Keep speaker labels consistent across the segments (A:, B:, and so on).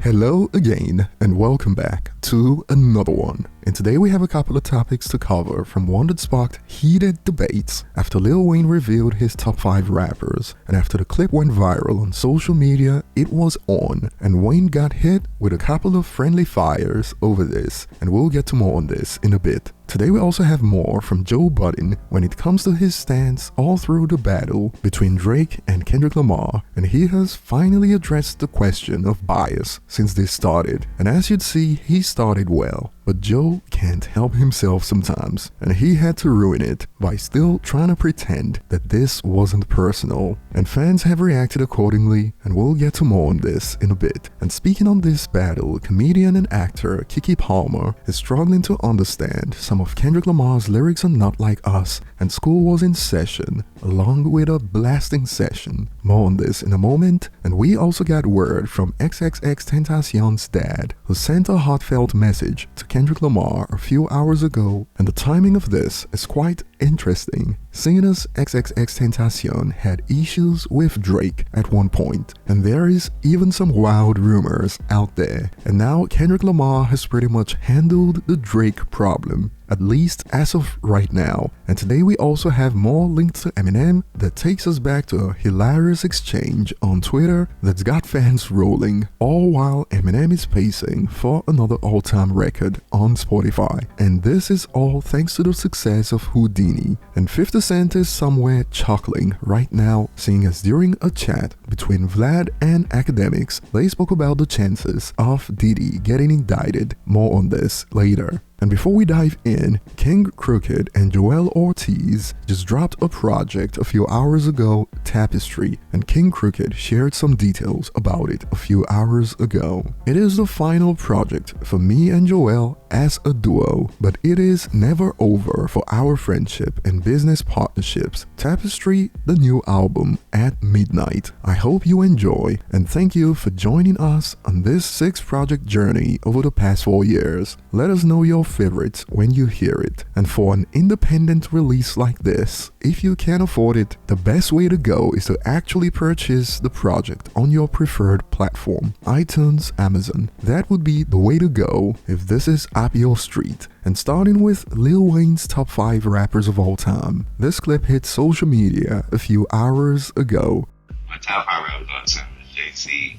A: Hello again and welcome back to another one. And today we have a couple of topics to cover from one that sparked heated debates after Lil Wayne revealed his top 5 rappers, and after the clip went viral on social media, it was on, and Wayne got hit with a couple of friendly fires over this, and we'll get to more on this in a bit. Today we also have more from Joe Budden when it comes to his stance all through the battle between Drake and Kendrick Lamar, and he has finally addressed the question of bias since this started, and as you'd see, he started well. But Joe can't help himself sometimes, and he had to ruin it by still trying to pretend that this wasn't personal. And fans have reacted accordingly, and we'll get to more on this in a bit. And speaking on this battle, comedian and actor Keke Palmer is struggling to understand some of Kendrick Lamar's lyrics are not like us, and school was in session, along with a blasting session. More on this in a moment, and we also got word from XXXtentacion's dad, who sent a heartfelt message to Kendrick Lamar a few hours ago, and the timing of this is quite interesting, seeing as XXXtentacion had issues with Drake at one point, and there is even some wild rumors out there, and now Kendrick Lamar has pretty much handled the Drake problem, at least as of right now. And today we also have more links to Eminem that takes us back to a hilarious exchange on Twitter that's got fans rolling, all while Eminem is pacing for another all-time record on Spotify. And this is all thanks to the success of Houdini, and 50 Cent is somewhere chuckling right now, seeing as during a chat between Vlad and academics, they spoke about the chances of Diddy getting indicted. More on this later. And before we dive in, King Crooked and Joel Ortiz just dropped a project a few hours ago, Tapestry, and King Crooked shared some details about it a few hours ago. It is the final project for me and Joel as a duo, but it is never over for our friendship and business partnerships. Tapestry, the new album, at midnight. I hope you enjoy, and thank you for joining us on this 6-project journey over the past 4 years. Let us know your favorites when you hear it, and for an independent release like this, if you can afford it, the best way to go is to actually purchase the project on your preferred platform, iTunes, Amazon. That would be the way to go if this is up your street. And starting with Lil Wayne's top 5 rappers of all time, this clip hit social media a few hours ago.
B: My top 5 rappers of all time is Jay-Z,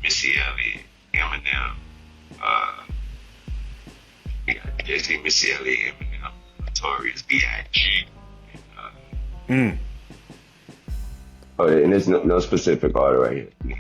B: Missy Elliott, Eminem, Jay-Z, Missy Elliott, Eminem, Notorious B.I.G.
C: Oh, and there's no specific order right here.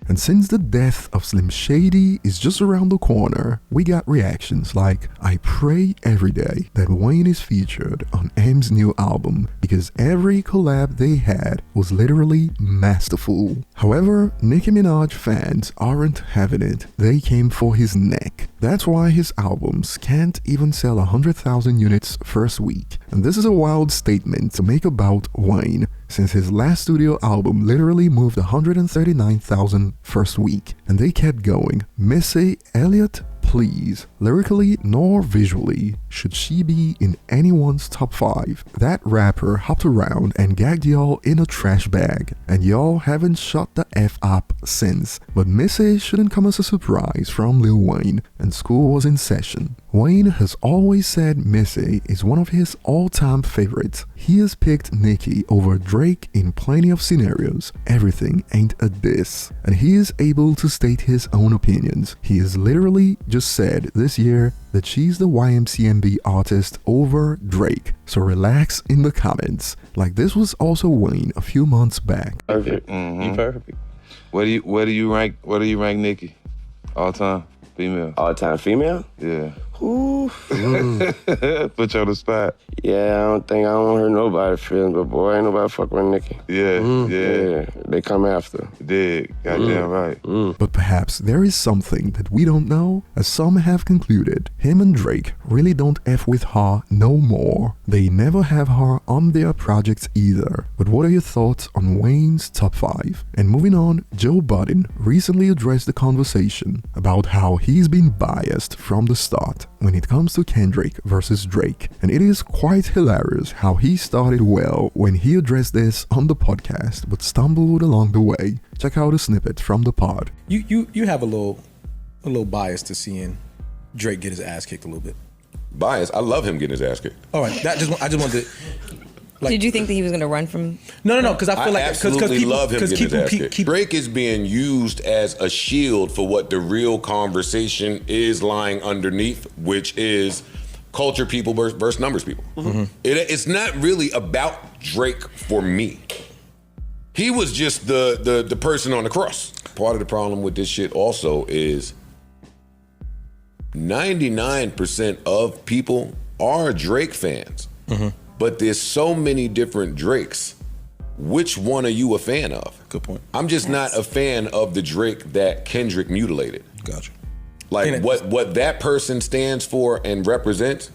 A: And since the death of Slim Shady is just around the corner, we got reactions like, I pray every day that Wayne is featured on M's new album, because every collab they had was literally masterful. However, Nicki Minaj fans aren't having it. They came for his neck. That's why his albums can't even sell 100,000 units first week. And this is a wild statement to make about Wayne, since his last studio album literally moved 139,000 first week, and they kept going. Missy Elliott, please, lyrically nor visually should she be in anyone's top 5. That rapper hopped around and gagged y'all in a trash bag, and y'all haven't shut the F up since. But Missy shouldn't come as a surprise from Lil Wayne, and school was in session. Wayne has always said Missy is one of his all-time favorites. He has picked Nicki over Drake in plenty of scenarios. Everything ain't a diss, and he is able to state his own opinions. He has literally just said this year that she's the YMCMB artist over Drake. So relax in the comments. Like this was also Wayne a few months back.
C: Perfect.
D: Mm-hmm.
C: Perfect.
D: Where do you rank Nicki? All time female.
C: All time female?
D: Yeah.
C: Ooh.
D: Put you on the spot.
C: Yeah, I don't hurt nobody's feelings, but boy, ain't nobody fuck with Nicki.
D: Yeah.
C: They come after.
D: Dig. Goddamn right.
A: But perhaps there is something that we don't know, as some have concluded him and Drake really don't F with her no more. They never have her on their projects either. But what are your thoughts on Wayne's top 5? And moving on, Joe Budden recently addressed the conversation about how he's been biased from the start. when it comes to Kendrick versus Drake, and it is quite hilarious how he started well when he addressed this on the podcast but stumbled along the way. Check out a snippet from the pod.
E: You have a little bias to seeing Drake get his ass kicked a little bit.
F: Bias? I love him getting his ass kicked.
E: All right, I just wanted to.
G: Did you think that he was going to run from?
E: No, because I feel like
F: absolutely
E: people
F: love him getting his ass kicked.
E: keep
F: Drake is being used as a shield for what the real conversation is lying underneath, which is culture people versus numbers people. Mm-hmm. It's not really about Drake for me. He was just the person on the cross. Part of the problem with this shit also is 99% of people are Drake fans. Mm-hmm. But there's so many different Drakes. Which one are you a fan of?
E: Good point.
F: I'm just not a fan of the Drake that Kendrick mutilated.
E: Gotcha.
F: Like what that person stands for and represents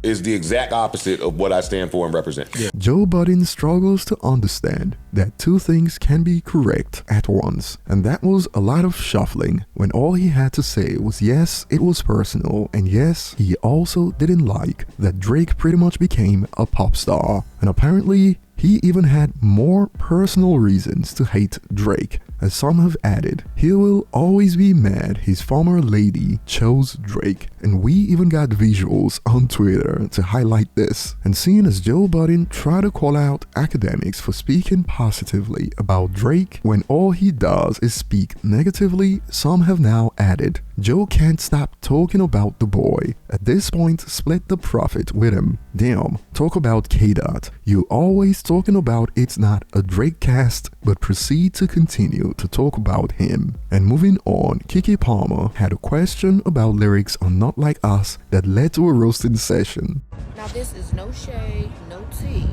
F: is the exact opposite of what I stand for and represent.
A: Yeah. Joe Budden struggles to understand that two things can be correct at once, and that was a lot of shuffling when all he had to say was yes, it was personal, and yes, he also didn't like that Drake pretty much became a pop star, and apparently he even had more personal reasons to hate Drake, as some have added. He will always be mad his former lady chose Drake, and we even got visuals on Twitter to highlight this. And seeing as Joe Budden tried to call out academics for speaking positively about Drake when all he does is speak negatively, some have now added, Joe can't stop talking about the boy. At this point, split the profit with him. Damn, talk about K-Dot. You always talking about it's not a Drake cast, but proceed to continue to talk about him. And moving on, Kiki Palmer had a question about lyrics on Not Like Us that led to a roasting session.
H: Now this is no shade, no tea,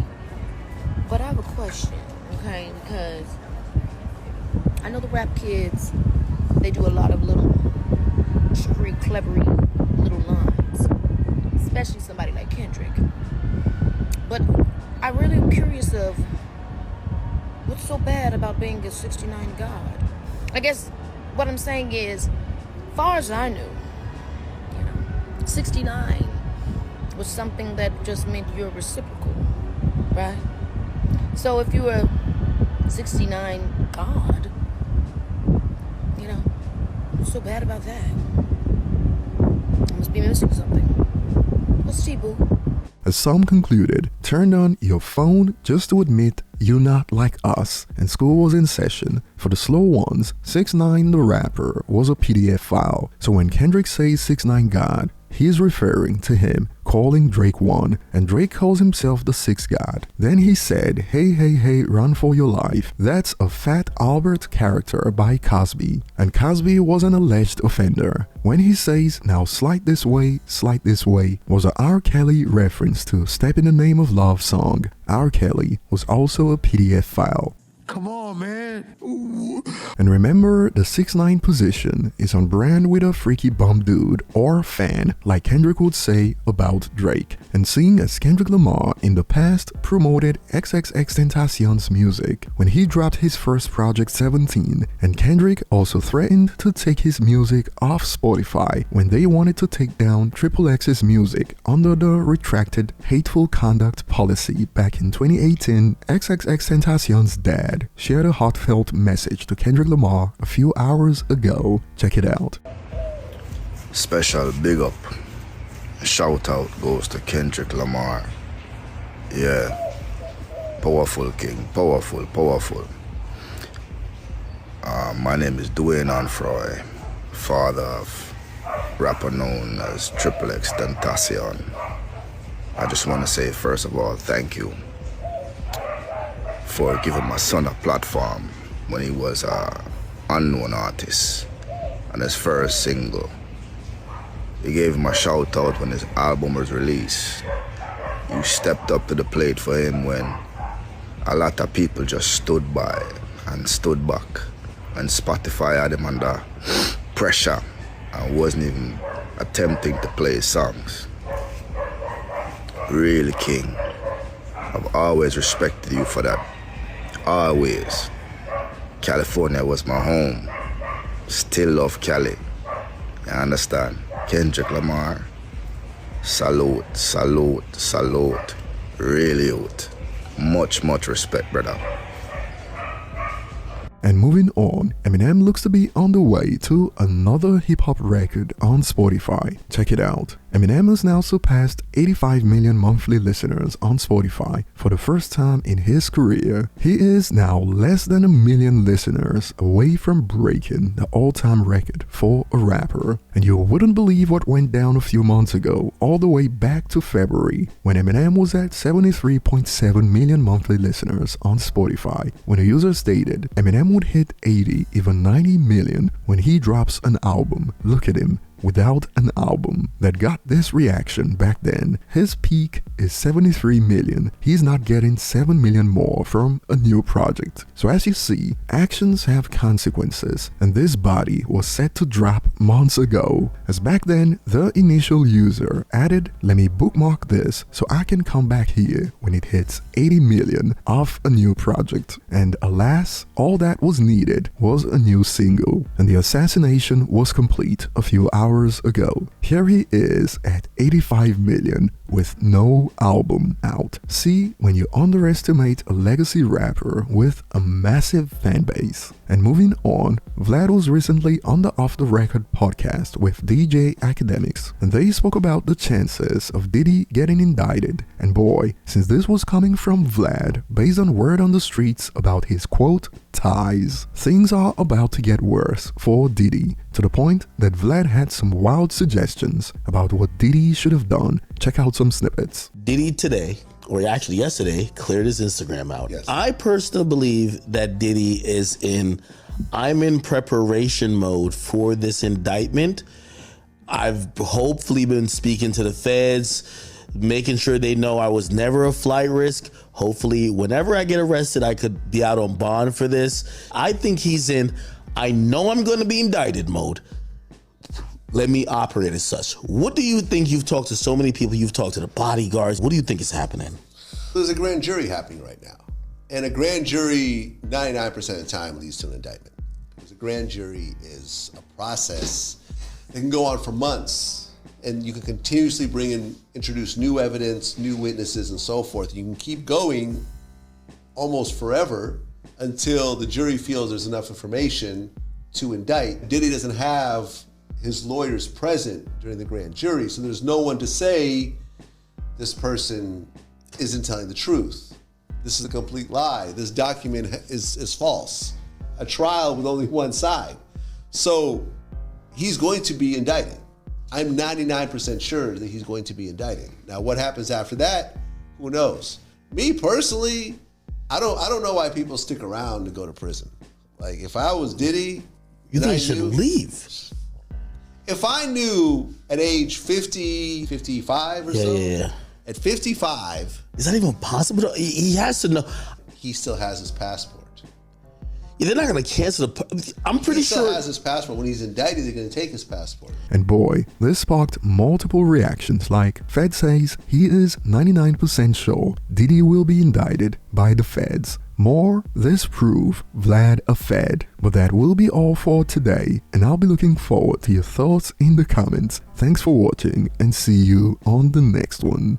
H: but I have a question, okay? Because I know the rap kids, they do a lot of little street clevery little lines, especially somebody like Kendrick. But I really am curious of what's so bad about being a 69 God. I guess what I'm saying is, far as I knew, 69 was something that just meant you're reciprocal, right? So if you were 69 God, what's so bad about that? I must be missing something. What's T-Boo?
A: As some concluded, turn on your phone just to admit you're not like us, and school was in session. For the slow ones, 6ix9ine the rapper was a PDF file, so when Kendrick says 6ix9ine God, he is referring to him, calling Drake one, and Drake calls himself the sixth God. Then he said, hey, hey, hey, run for your life. That's a Fat Albert character by Cosby, and Cosby was an alleged offender. When he says, now slide this way, was a R. Kelly reference to Step in the Name of Love song. R. Kelly was also a PDF file.
I: Come on, man. Ooh.
A: And remember, the 6ix9ine position is on brand with a freaky bum dude or fan, like Kendrick would say about Drake. And seeing as Kendrick Lamar in the past promoted XXXtentacion's music when he dropped his first project 17, and Kendrick also threatened to take his music off Spotify when they wanted to take down XXX's music under the retracted hateful conduct policy back in 2018, XXXtentacion's dad shared a heartfelt message to Kendrick Lamar a few hours ago. Check it out.
J: Special big up, shout out goes to Kendrick Lamar. Yeah, powerful king, powerful. My name is Dwayne Onfroy, father of rapper known as XXXtentacion. I just want to say, first of all, thank you for giving my son a platform when he was an unknown artist on his first single. You gave him a shout out when his album was released. You stepped up to the plate for him when a lot of people just stood by and stood back, and Spotify had him under pressure and wasn't even attempting to play his songs. Really, King. I've always respected you for that. Always. California was my home. Still love Cali. You understand? Kendrick Lamar, Salute, salute, salute. Really out. Much respect, brother.
A: And moving on, Eminem looks to be on the way to another hip-hop record on Spotify. Check it out. Eminem has now surpassed 85 million monthly listeners on Spotify for the first time in his career. He is now less than 1 million listeners away from breaking the all-time record for a rapper. And you wouldn't believe what went down a few months ago, all the way back to February, when Eminem was at 73.7 million monthly listeners on Spotify, when a user stated Eminem would hit 80, even 90 million when he drops an album. Look at him. Without an album that got this reaction back then. His peak is 73 million. He's not getting 7 million more from a new project. So as you see, actions have consequences, and this body was set to drop months ago. As back then, the initial user added, let me bookmark this so I can come back here when it hits 80 million off a new project. And alas, all that was needed was a new single, and the assassination was complete a few hours ago. Here he is at 85 million with no album out. See, when you underestimate a legacy rapper with a massive fan base. And moving on, Vlad was recently on the Off the Record podcast with DJ Academics, and they spoke about the chances of Diddy getting indicted. And boy, since this was coming from Vlad, based on word on the streets about his quote, ties, things are about to get worse for Diddy, to the point that Vlad had some wild suggestions about what Diddy should have done. Check out some snippets.
K: Diddy today, or actually yesterday, cleared his Instagram out.
L: Yes.
K: I personally believe that Diddy is I'm in preparation mode for this indictment. I've hopefully been speaking to the feds, making sure they know I was never a flight risk. Hopefully, whenever I get arrested, I could be out on bond for this. I think he's I know I'm going to be indicted mode. Let me operate as such. What do you think? You've talked to so many people. You've talked to the bodyguards. What do you think is happening?
L: There's a grand jury happening right now. And a grand jury, 99% of the time, leads to an indictment. Because a grand jury is a process that can go on for months. And you can continuously introduce new evidence, new witnesses, and so forth. You can keep going almost forever until the jury feels there's enough information to indict. Diddy doesn't have his lawyers present during the grand jury, so there's no one to say this person isn't telling the truth. This is a complete lie. This document is false. A trial with only one side. So he's going to be indicted. I'm 99% sure that he's going to be indicted. Now, what happens after that? Who knows? Me personally, I don't know why people stick around to go to prison. Like, if I was Diddy,
K: you think he should leave?
L: If I knew at age 50, 55 or so, at 55,
K: is that even possible? He has to know.
L: He still has his passport.
K: Yeah, they're not going to cancel I'm pretty sure.
L: He still has his passport. When he's indicted, they're going to take his passport.
A: And boy, this sparked multiple reactions like, Fed says he is 99% sure Diddy will be indicted by the feds. More, this prove Vlad a Fed. But that will be all for today, and I'll be looking forward to your thoughts in the comments. Thanks for watching, and see you on the next one.